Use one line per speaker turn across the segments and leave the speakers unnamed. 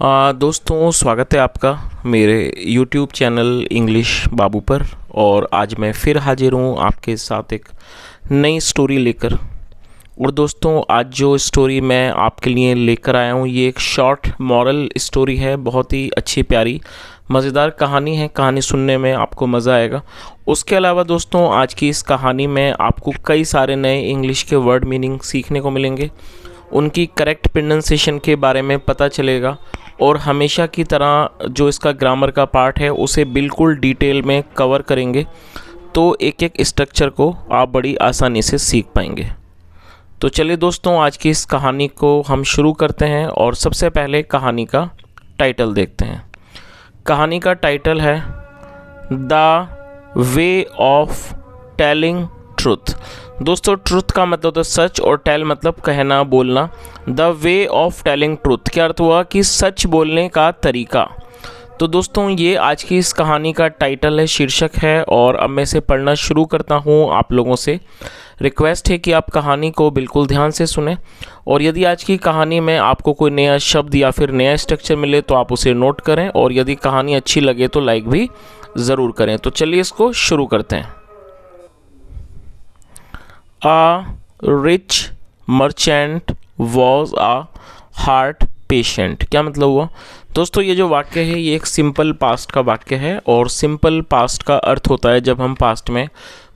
दोस्तों, स्वागत है आपका मेरे YouTube चैनल इंग्लिश बाबू पर। और आज मैं फिर हाजिर हूँ आपके साथ एक नई स्टोरी लेकर। और दोस्तों, आज जो स्टोरी मैं आपके लिए लेकर आया हूँ ये एक शॉर्ट मॉरल स्टोरी है। बहुत ही अच्छी प्यारी मज़ेदार कहानी है। कहानी सुनने में आपको मज़ा आएगा। उसके अलावा दोस्तों, आज की इस कहानी में आपको कई सारे नए इंग्लिश के वर्ड मीनिंग सीखने को मिलेंगे, उनकी करेक्ट प्रोनाउंसिएशन के बारे में पता चलेगा और हमेशा की तरह जो इसका ग्रामर का पार्ट है उसे बिल्कुल डिटेल में कवर करेंगे, तो एक एक स्ट्रक्चर को आप बड़ी आसानी से सीख पाएंगे। तो चलिए दोस्तों, आज की इस कहानी को हम शुरू करते हैं और सबसे पहले कहानी का टाइटल देखते हैं। कहानी का टाइटल है the way of telling truth. दोस्तों, ट्रुथ का मतलब होता है सच और टेल मतलब कहना, बोलना। The way of telling truth क्या अर्थ हुआ कि सच बोलने का तरीका। तो दोस्तों, ये आज की इस कहानी का टाइटल है, शीर्षक है। और अब मैं इसे पढ़ना शुरू करता हूँ। आप लोगों से रिक्वेस्ट है कि आप कहानी को बिल्कुल ध्यान से सुने, और यदि आज की कहानी में आपको कोई नया शब्द या फिर नया स्ट्रक्चर मिले तो आप उसे नोट करें, और यदि कहानी अच्छी लगे तो लाइक भी ज़रूर करें। तो चलिए इसको शुरू करते हैं। A rich merchant was a heart patient। क्या मतलब हुआ दोस्तों? ये जो वाक्य है ये एक सिंपल पास्ट का वाक्य है, और सिंपल पास्ट का अर्थ होता है जब हम पास्ट में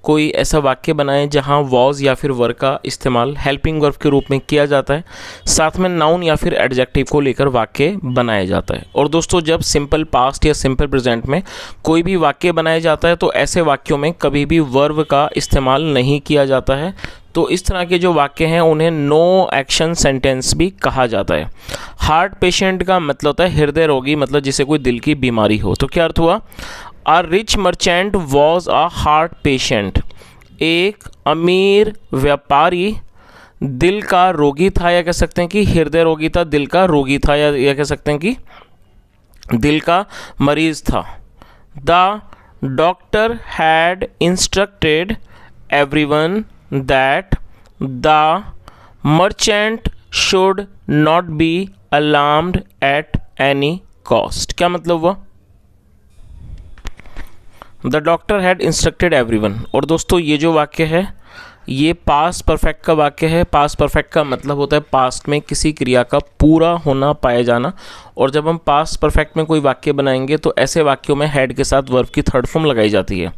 कोई ऐसा वाक्य बनाएं जहां वॉज या फिर वर का इस्तेमाल हेल्पिंग वर्ब के रूप में किया जाता है, साथ में नाउन या फिर एडजेक्टिव को लेकर वाक्य बनाया जाता है। और दोस्तों, जब सिंपल पास्ट या सिंपल प्रेजेंट में कोई भी वाक्य बनाया जाता है तो ऐसे वाक्यों में कभी भी वर्ब का इस्तेमाल नहीं किया जाता है। तो इस तरह के जो वाक्य हैं उन्हें नो एक्शन सेंटेंस भी कहा जाता है। हार्ट पेशेंट का मतलब होता है हृदय रोगी, मतलब जिसे कोई दिल की बीमारी हो। तो क्या अर्थ हुआ? A rich merchant was a heart patient। एक अमीर व्यापारी दिल का रोगी था, या कह सकते हैं कि हृदय रोगी था, दिल का रोगी था, या कह सकते हैं कि दिल का मरीज था। The doctor had instructed everyone that the merchant should not be alarmed at any cost। क्या मतलब हुआ? The doctor had instructed everyone. और दोस्तों, ये जो वाक्य है ये पास्ट परफेक्ट का वाक्य है। पास्ट परफेक्ट का मतलब होता है पास्ट में किसी क्रिया का पूरा होना, पाया जाना। और जब हम पास्ट परफेक्ट में कोई वाक्य बनाएंगे तो ऐसे वाक्यों में हेड के साथ वर्ब की थर्ड फॉर्म लगाई जाती है।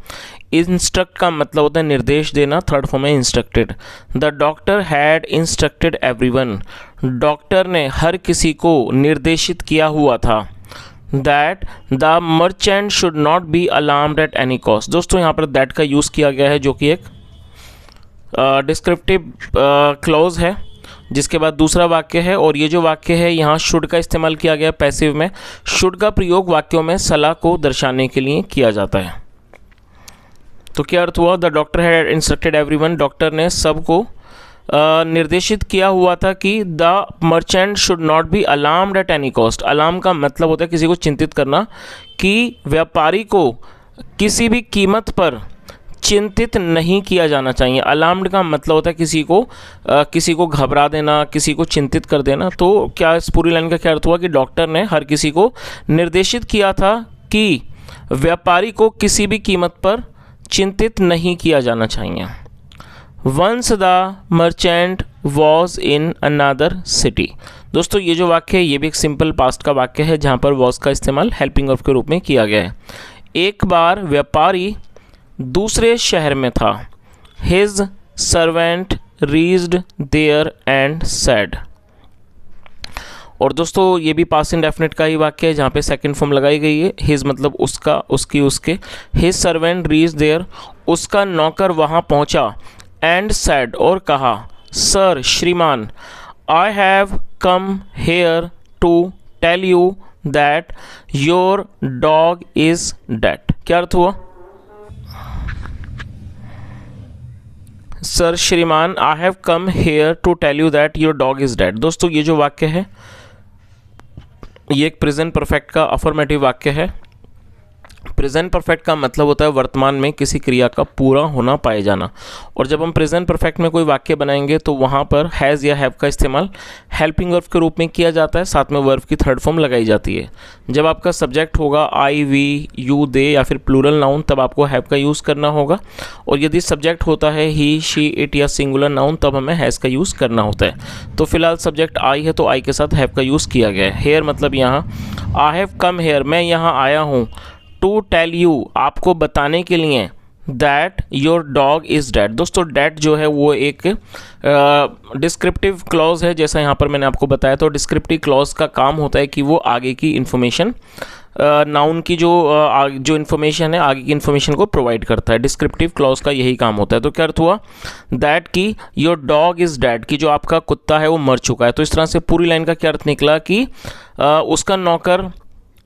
इंस्ट्रक्ट का मतलब होता है निर्देश देना, थर्ड फॉर्म है instructed. The doctor had instructed everyone. Doctor ने हर किसी को निर्देशित किया हुआ था। That the merchant should not be alarmed at any cost. दोस्तों, यहाँ पर दैट का यूज़ किया गया है जो कि एक डिस्क्रिप्टिव क्लॉज है, जिसके बाद दूसरा वाक्य है। और ये जो वाक्य है यहाँ शुड का इस्तेमाल किया गया पैसिव में। शुड का प्रयोग वाक्यों में सलाह को दर्शाने के लिए किया जाता है। तो क्या अर्थ हुआ? The doctor had instructed everyone. Doctor ने सबको निर्देशित किया हुआ था कि the merchant should not be alarmed at any cost. Alarm का मतलब होता है किसी को चिंतित करना, कि व्यापारी को किसी भी कीमत पर चिंतित नहीं किया जाना चाहिए। अलार्म्ड का मतलब होता है किसी को घबरा देना, किसी को चिंतित कर देना। तो क्या इस पूरी लाइन का क्या अर्थ हुआ कि डॉक्टर ने हर किसी को निर्देशित किया था कि व्यापारी को किसी भी कीमत पर चिंतित नहीं किया जाना चाहिए। Once the merchant was in another city. दोस्तों, ये जो वाक्य है ये भी एक सिंपल पास्ट का वाक्य है जहाँ पर वॉज का इस्तेमाल हेल्पिंग वर्ब के रूप में किया गया है। एक बार व्यापारी दूसरे शहर में था। His servant reached there and said. और दोस्तों, ये भी पास्ट इंडेफिनिट का ही वाक्य है जहाँ पे सेकंड फॉर्म लगाई गई है। हिज मतलब उसका, उसकी, उसके। हिज सर्वेंट रीच्ड देयर, उसका नौकर वहाँ पहुँचा। एंड सेड और कहा, सर, श्रीमान, I have come here to tell you that your dog is dead. क्या अर्थ हुआ? सर, श्रीमान, I have come here to tell you that your dog is dead. दोस्तों, ये जो वाक्य है ये एक प्रेजेंट परफेक्ट का अफर्मेटिव वाक्य है। प्रेजेंट परफेक्ट का मतलब होता है वर्तमान में किसी क्रिया का पूरा होना पाए जाना। और जब हम प्रेजेंट परफेक्ट में कोई वाक्य बनाएंगे तो वहाँ पर हैज़ या हैव का इस्तेमाल हेल्पिंग वर्ब के रूप में किया जाता है, साथ में वर्ब की थर्ड फॉर्म लगाई जाती है। जब आपका सब्जेक्ट होगा आई, वी, यू, दे या फिर प्लूरल नाउन, तब आपको हैव का यूज़ करना होगा। और यदि सब्जेक्ट होता है ही, शी, इट या सिंगुलर नाउन, तब हमें हैज़ का यूज़ करना होता है। तो फिलहाल सब्जेक्ट आई है तो आई के साथ हैव का यूज़ किया गया है। हेयर मतलब यहाँ, आई हैव कम हेयर, मैं यहाँ आया हूँ। टू टेल यू, आपको बताने के लिए, that your dog is dead. दोस्तों डेड जो है वो एक डिस्क्रिप्टिव क्लॉज है, जैसा यहाँ पर मैंने आपको बताया। तो डिस्क्रिप्टिव क्लॉज का काम होता है कि वो आगे की इन्फॉर्मेशन, नाउन की जो इन्फॉर्मेशन है, आगे की इन्फॉर्मेशन को प्रोवाइड करता है। डिस्क्रिप्टिव क्लॉज का यही काम होता है। तो क्या अर्थ हुआ, दैट की योर डॉग इज़ डेड, कि जो आपका कुत्ता है वो मर चुका है। तो इस तरह से पूरी लाइन का क्या अर्थ निकला कि उसका नौकर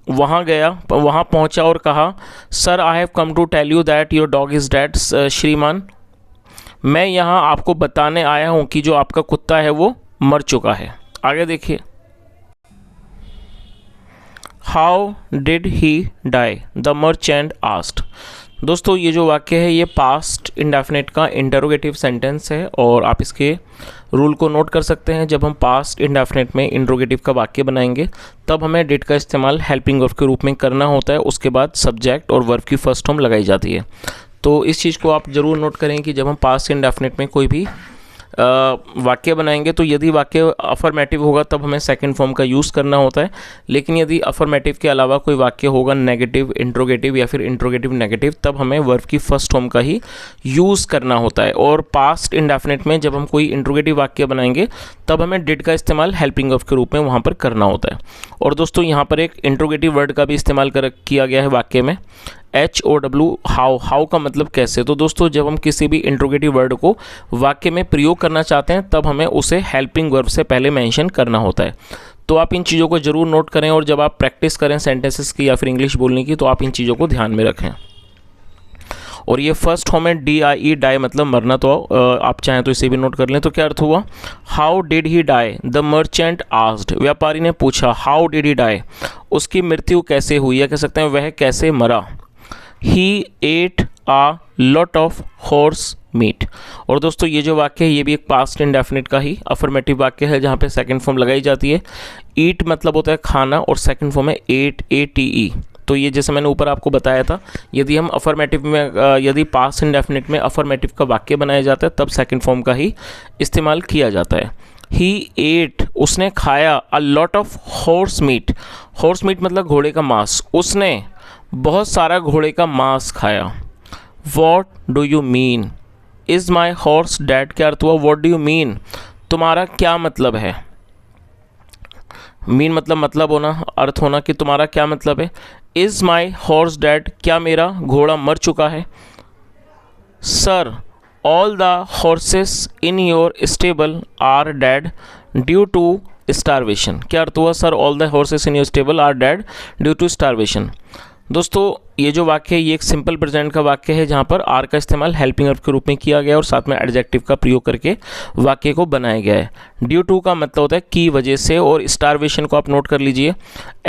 वहाँ गया, वहाँ पहुँचा और कहा, sir I have come to tell you that your dog is dead. श्रीमान, मैं यहाँ आपको बताने आया हूँ कि जो आपका कुत्ता है वो मर चुका है। आगे देखिए, how did he die, the merchant asked. दोस्तों ये जो वाक्य है ये पास्ट इंडेफिनिट का इंटरोगेटिव सेंटेंस है और आप इसके रूल को नोट कर सकते हैं। जब हम पास्ट इंडेफिनिट में इंटरोगेटिव का वाक्य बनाएंगे तब हमें डिड का इस्तेमाल हेल्पिंग वर्ब के रूप में करना होता है। उसके बाद सब्जेक्ट और वर्ब की फर्स्ट फॉर्म लगाई जाती है। तो इस चीज़ को आप ज़रूर नोट करें कि जब हम पास्ट इंडेफिनिट में कोई भी वाक्य बनाएंगे तो यदि वाक्य अफर्मेटिव होगा तब हमें सेकंड फॉर्म का यूज़ करना होता है। लेकिन यदि अफर्मेटिव के अलावा कोई वाक्य होगा नेगेटिव इंट्रोगेटिव या फिर इंट्रोगेटिव नेगेटिव, तब हमें वर्ब की फर्स्ट फॉर्म का ही यूज़ करना होता है। और पास्ट इंडेफिनिट में जब हम कोई इंट्रोगेटिव वाक्य बनाएंगे तब हमें डिड का इस्तेमाल हेल्पिंग वर्ब के रूप में वहाँ पर करना होता है। और दोस्तों यहाँ पर एक इंट्रोगेटिव वर्ड का भी इस्तेमाल किया गया है वाक्य में, HOW, हाउ। हाउ का मतलब कैसे। तो दोस्तों जब हम किसी भी इंट्रोगेटिव वर्ड को वाक्य में प्रयोग करना चाहते हैं तब हमें उसे हेल्पिंग वर्ब से पहले मेंशन करना होता है। तो आप इन चीज़ों को ज़रूर नोट करें और जब आप प्रैक्टिस करें सेंटेंसेस की या फिर इंग्लिश बोलने की तो आप इन चीज़ों को ध्यान में रखें। और ये फर्स्ट फॉर्म है DIE, डाई मतलब मरना। तो आप चाहें तो इसे भी नोट कर लें। तो क्या अर्थ हुआ, how did he die, the merchant asked. व्यापारी ने पूछा, हाउ डिड ही डाई, उसकी मृत्यु कैसे हुई, या कह सकते हैं वह कैसे मरा। He ate a lot of horse meat। और दोस्तों ये जो वाक्य है ये भी एक पास्ट इंडेफिनिट का ही अफर्मेटिव वाक्य है जहाँ पे सेकंड फॉर्म लगाई जाती है। ईट मतलब होता है खाना और सेकंड फॉर्म है एट, ATE। तो ये जैसे मैंने ऊपर आपको बताया था, यदि हम अफर्मेटिव में यदि पास्ट इंडेफिनिट में अफर्मेटिव का वाक्य बनाया जाता है तब सेकंड फॉर्म का ही इस्तेमाल किया जाता है। He ate, उसने खाया, a lot of horse meat। horse meat मतलब घोड़े का मांस, उसने बहुत सारा घोड़े का मांस खाया। What do you mean? Is my horse dead? क्या अर्थ हुआ, What do you mean? तुम्हारा क्या मतलब है। मीन मतलब होना, अर्थ होना कि तुम्हारा क्या मतलब है। Is my horse dead? क्या मेरा घोड़ा मर चुका है। Sir, all the horses in your stable are dead due to starvation। क्या अर्थ हुआ, sir all the horses in your stable are dead due to starvation। दोस्तों ये जो वाक्य है ये एक सिंपल प्रेजेंट का वाक्य है जहाँ पर आर का इस्तेमाल हेल्पिंग वर्ब के रूप में किया गया और साथ में एडजेक्टिव का प्रयोग करके वाक्य को बनाया गया है। ड्यू टू का मतलब होता है की वजह से, और स्टारवेशन को आप नोट कर लीजिए,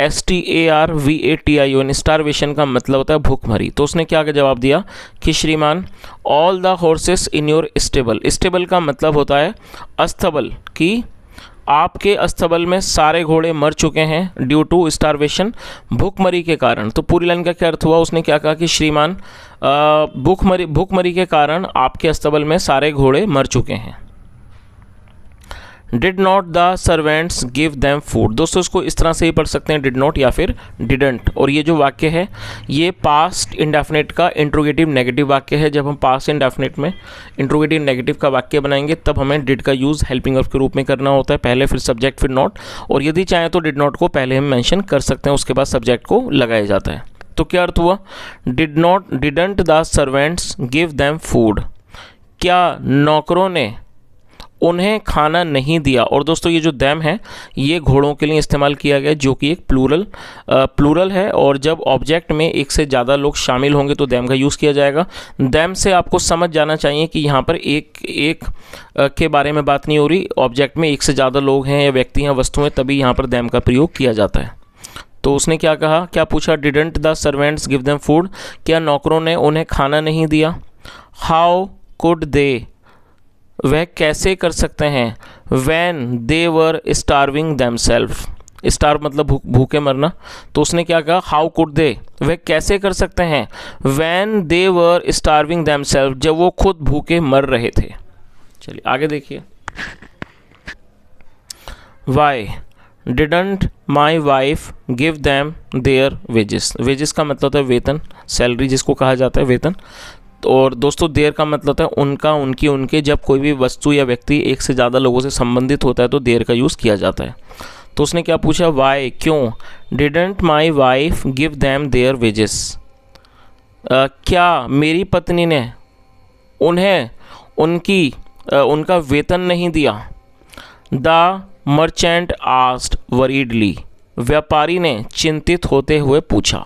STARVATION। स्टारवेशन का मतलब होता है भूखमरी। तो उसने क्या जवाब दिया कि श्रीमान, all the horses in your stable. Stable का मतलब होता है अस्तबल, की आपके अस्तबल में सारे घोड़े मर चुके हैं ड्यू टू स्टारवेशन, भूखमरी के कारण। तो पूरी लाइन का क्या अर्थ हुआ, उसने क्या कहा कि श्रीमान भूखमरी के कारण आपके अस्तबल में सारे घोड़े मर चुके हैं। Did not the servants give them food. दोस्तों इसको इस तरह से ही पढ़ सकते हैं, डिड नॉट या फिर डिडंट। और ये जो वाक्य है ये पास्ट इंडेफिनिट का इंट्रोगेटिव नेगेटिव वाक्य है। जब हम पास्ट इंडेफिनिट में इंट्रोगेटिव नेगेटिव का वाक्य बनाएंगे तब हमें डिड का यूज़ हेल्पिंग वर्ब के रूप में करना होता है, पहले फिर सब्जेक्ट फिर नॉट। और यदि चाहें तो डिड नॉट को पहले हम मेंशन कर सकते हैं, उसके बाद सब्जेक्ट को लगाया जाता है। तो क्या अर्थ हुआ, didn't the servants give them food. क्या नौकरों ने उन्हें खाना नहीं दिया। और दोस्तों ये जो दैम है ये घोड़ों के लिए इस्तेमाल किया गया जो कि एक प्लूरल है। और जब ऑब्जेक्ट में एक से ज़्यादा लोग शामिल होंगे तो दैम का यूज़ किया जाएगा। दैम से आपको समझ जाना चाहिए कि यहाँ पर एक के बारे में बात नहीं हो रही, ऑब्जेक्ट में एक से ज़्यादा लोग हैं या व्यक्ति हैं, वस्तुएं, तभी यहाँ पर दैम का प्रयोग किया जाता है। तो उसने क्या कहा, क्या पूछा, didn't the servants give them food, क्या नौकरों ने उन्हें खाना नहीं दिया। हाउ कुड दे, वह कैसे कर सकते हैं, when they were starving themselves, starve मतलब भूखे मरना, तो उसने क्या कहा, हाउ कुड दे, वह कैसे कर सकते हैं, when they were starving themselves, जब वो खुद भूखे मर रहे थे। चलिए आगे देखिए, why didn't my wife give them their wages, wages का मतलब होता है वेतन, सैलरी जिसको कहा जाता है वेतन, और दोस्तों देयर का मतलब होता है उनका, उनकी, उनके, जब कोई भी वस्तु या व्यक्ति एक से ज़्यादा लोगों से संबंधित होता है तो देयर का यूज़ किया जाता है। तो उसने क्या पूछा, वाई, क्यों, didn't my wife give them their wages, क्या मेरी पत्नी ने उन्हें उनका वेतन नहीं दिया। द मर्चेंट आस्क्ड वरीडली, व्यापारी ने चिंतित होते हुए पूछा।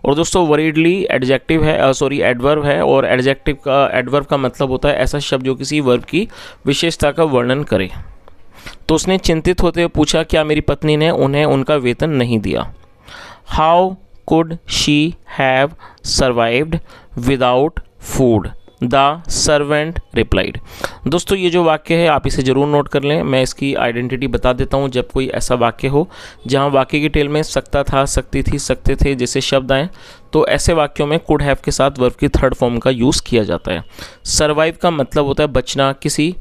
और दोस्तों वरीडली एडजेक्टिव है, सॉरी एडवर्ब है, और एडवर्ब का मतलब होता है ऐसा शब्द जो किसी वर्ब की विशेषता का वर्णन करे। तो उसने चिंतित होते हुए पूछा, क्या मेरी पत्नी ने उन्हें उनका वेतन नहीं दिया। How could she have survived without food, the servant replied. दोस्तों ये जो वाक्य है आप इसे ज़रूर नोट कर लें, मैं इसकी आइडेंटिटी बता देता हूँ। जब कोई ऐसा वाक्य हो जहाँ वाक्य की टेल में सकता था, सकती थी, सकते थे जैसे शब्द आए, तो ऐसे वाक्यों में कुड हैव के साथ वर्ब की थर्ड फॉर्म का यूज़ किया जाता है। सर्वाइव का मतलब होता है बचना, किसी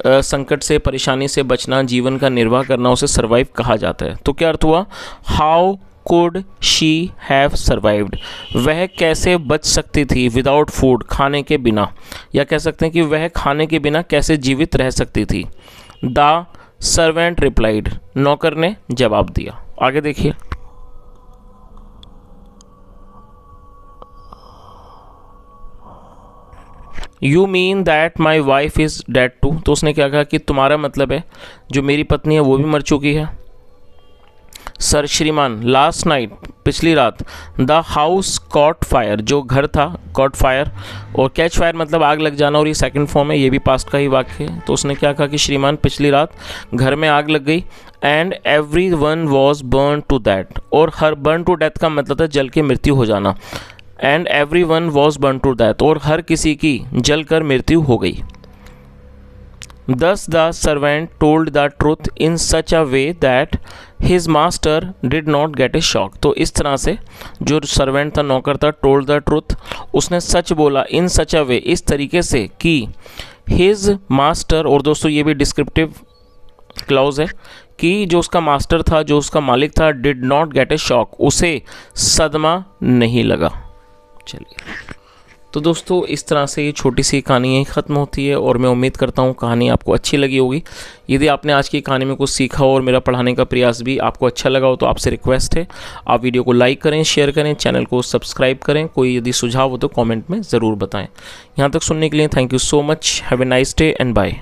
संकट से, परेशानी से बचना, जीवन का निर्वाह करना, उसे सर्वाइव कहा जाता है। तो क्या अर्थ हुआ, how could she have survived, वह कैसे बच सकती थी, विदाउट फूड, खाने के बिना, या कह सकते हैं कि वह खाने के बिना कैसे जीवित रह सकती थी। द सर्वेंट रिप्लाइड, नौकर ने जवाब दिया। आगे देखिए, you mean that my wife is dead too, तो उसने क्या कहा कि तुम्हारा मतलब है जो मेरी पत्नी है वो भी मर चुकी है। सर श्रीमान, लास्ट नाइट, पिछली रात, द हाउस कॉट फायर, जो घर था, कॉट फायर, और कैच फायर मतलब आग लग जाना, और ये सेकंड फॉर्म है, ये भी पास्ट का ही वाक्य है। तो उसने क्या कहा कि श्रीमान पिछली रात घर में आग लग गई, and every one was burn to that, और हर बर्न टू डेथ का मतलब है जल के मृत्यु हो जाना, and every one was burn to that, और हर किसी की जल कर मृत्यु हो गई। Thus the servant told the truth in such a way that his master did not get a shock. तो इस तरह से जो सर्वेंट था, नौकर था, told the truth, उसने सच बोला, in such a way, इस तरीके से कि his master, और दोस्तों ये भी डिस्क्रिप्टिव क्लॉज है कि जो उसका मास्टर था, जो उसका मालिक था, did not get a shock, उसे सदमा नहीं लगा। चलिए, तो दोस्तों इस तरह से ये छोटी सी कहानी यहीं ख़त्म होती है, और मैं उम्मीद करता हूँ कहानी आपको अच्छी लगी होगी। यदि आपने आज की कहानी में कुछ सीखा हो और मेरा पढ़ाने का प्रयास भी आपको अच्छा लगा हो, तो आपसे रिक्वेस्ट है आप वीडियो को लाइक करें, शेयर करें, चैनल को सब्सक्राइब करें। कोई यदि सुझाव हो तो कमेंट में ज़रूर बताएं। यहाँ तक सुनने के लिए thank you so much. Have a nice day and bye.